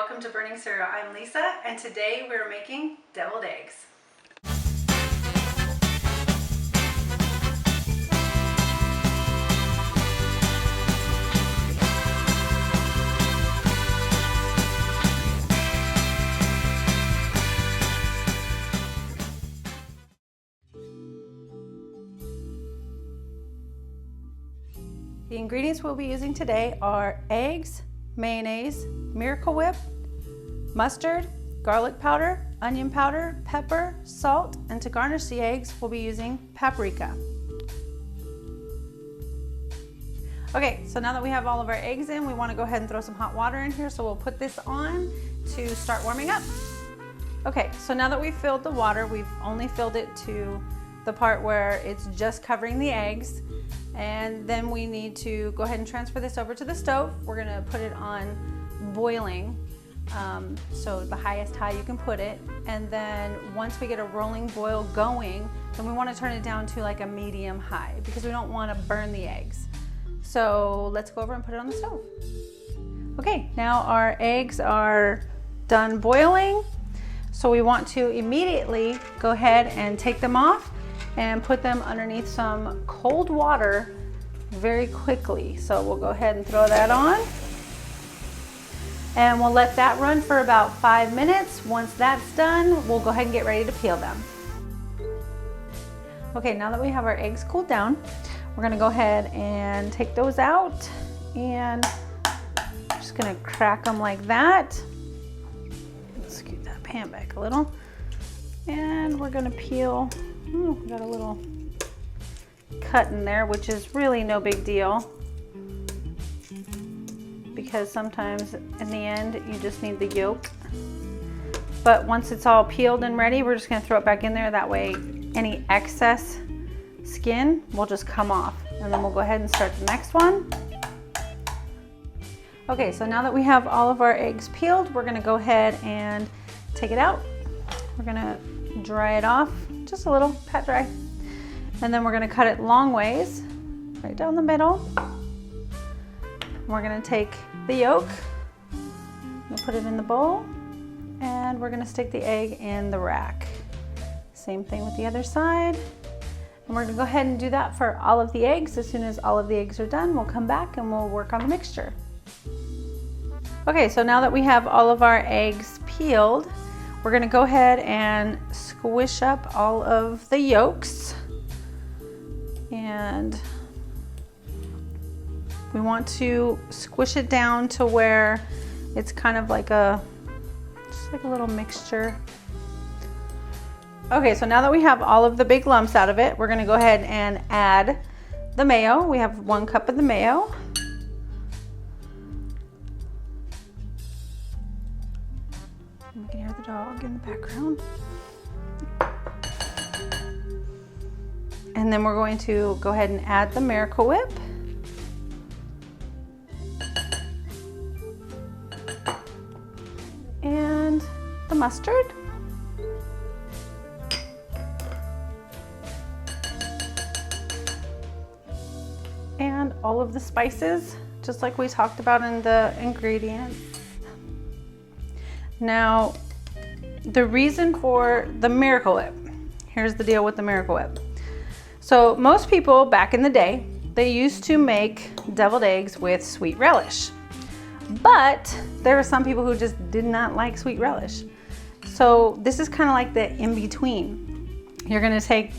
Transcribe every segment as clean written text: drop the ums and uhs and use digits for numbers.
welcome to Burning Cereal. I'm Lisa, and today we're making deviled eggs. The ingredients we'll be using today are eggs, mayonnaise, Miracle Whip, mustard, garlic powder, onion powder, pepper, salt, and to garnish the eggs, we'll be using paprika. Okay, so now that we have all of our eggs in, we want to go ahead and throw some hot water in here, so we'll put this on to start warming up. Okay, so now that we've filled the water, we've only filled it to the part where it's just covering the eggs. And then we need to go ahead and transfer this over to the stove. We're gonna put it on boiling, so the highest high you can put it. And then once we get a rolling boil going, then we wanna turn it down to like a medium high because we don't wanna burn the eggs. So let's go over and put it on the stove. Okay, now our eggs are done boiling. So we want to immediately go ahead and take them off and put them underneath some cold water very quickly. So we'll go ahead and throw that on. And we'll let that run for about 5 minutes. Once that's done, we'll go ahead and get ready to peel them. Okay, now that we have our eggs cooled down, we're gonna go ahead and take those out. And I'm just gonna crack them like that. Scoot that pan back a little. And we're gonna peel. Ooh, we got a little cut in there, which is really no big deal because sometimes in the end you just need the yolk. But once it's all peeled and ready, we're just going to throw it back in there. That way any excess skin will just come off, and then we'll go ahead and start the next one. Okay, so now that we have all of our eggs peeled, we're going to go ahead and take it out. We're going to dry it off just a little, pat dry. And then we're gonna cut it long ways, right down the middle. We're gonna take the yolk, we'll put it in the bowl, and we're gonna stick the egg in the rack. Same thing with the other side. And we're gonna go ahead and do that for all of the eggs. As soon as all of the eggs are done, we'll come back and we'll work on the mixture. Okay, so now that we have all of our eggs peeled, we're gonna go ahead and squish up all of the yolks. And we want to squish it down to where it's kind of like just like a little mixture. Okay, so now that we have all of the big lumps out of it, we're gonna go ahead and add the mayo. We have 1 cup of the mayo. You can hear the dog in the background. And then we're going to go ahead and add the Miracle Whip. And the mustard. And all of the spices, just like we talked about in the ingredients. Now, the reason for the Miracle Whip, here's the deal with the Miracle Whip. So most people back in the day, they used to make deviled eggs with sweet relish. But there are some people who just did not like sweet relish. So this is kind of like the in-between. You're gonna take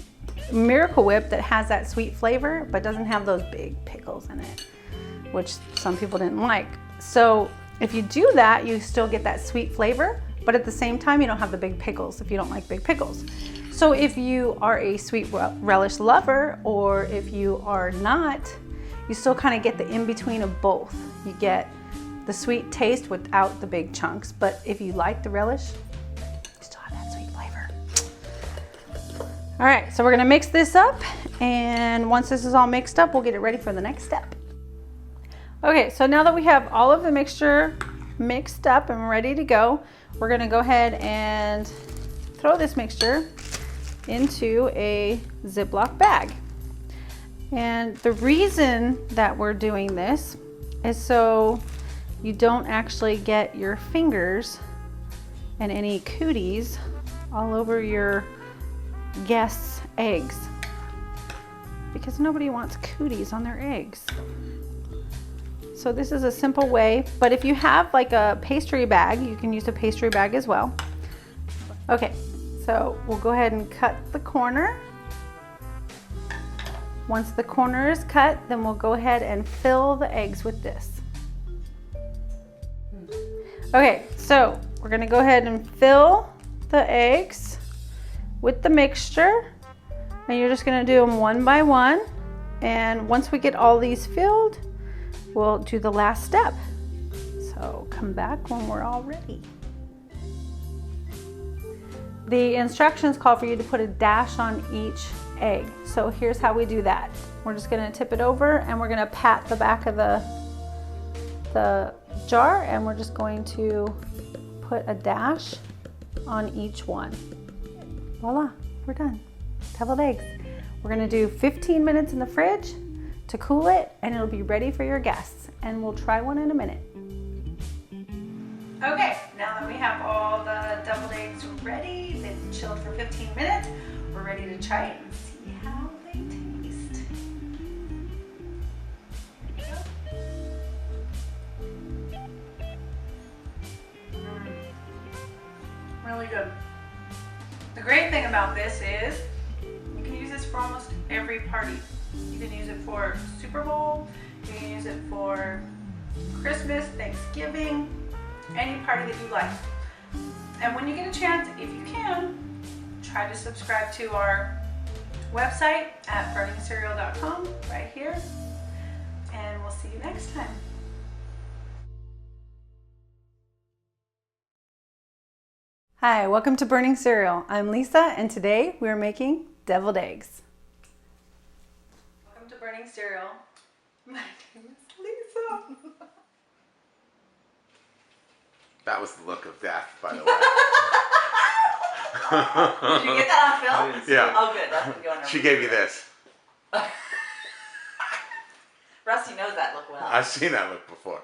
Miracle Whip that has that sweet flavor, but doesn't have those big pickles in it, which some people didn't like. So if you do that, you still get that sweet flavor, but at the same time, you don't have the big pickles if you don't like big pickles. So if you are a sweet relish lover, or if you are not, you still kind of get the in-between of both. You get the sweet taste without the big chunks, but if you like the relish, you still have that sweet flavor. All right, so we're gonna mix this up, and once this is all mixed up, we'll get it ready for the next step. Okay, so now that we have all of the mixture mixed up and ready to go, we're gonna go ahead and throw this mixture into a Ziploc bag. And the reason that we're doing this is so you don't actually get your fingers and any cooties all over your guests' eggs, because nobody wants cooties on their eggs. So this is a simple way, but if you have like a pastry bag, you can use a pastry bag as well. Okay, so we'll go ahead and cut the corner. Once the corner is cut, then we'll go ahead and fill the eggs with this. Okay, so we're gonna go ahead and fill the eggs with the mixture, and you're just gonna do them one by one. And once we get all these filled, we'll do the last step. So come back when we're all ready. The instructions call for you to put a dash on each egg. So here's how we do that. We're just gonna tip it over and we're gonna pat the back of the jar, and we're just going to put a dash on each one. Voila, we're done. Deviled eggs. We're gonna do 15 minutes in the fridge to cool it, and it'll be ready for your guests. And we'll try one in a minute. Okay, now that we have all the deviled eggs ready, they've chilled for 15 minutes, we're ready to try it and see how they taste. Here we go. Really good. The great thing about this is you can use this for almost every party. You can use it for Super Bowl, you can use it for Christmas, Thanksgiving, any party that you like. And when you get a chance, if you can, try to subscribe to our website at burningsereal.com right here. And we'll see you next time. Hi, welcome to Burning Cereal. I'm Lisa, and today we're making deviled eggs. Welcome to Burning Cereal. My name is Lisa. That was the look of death, by the way. Did you get that on film? Yeah. Oh, good. That's what going on. She gave you this. Rusty knows that look well. I've seen that look before.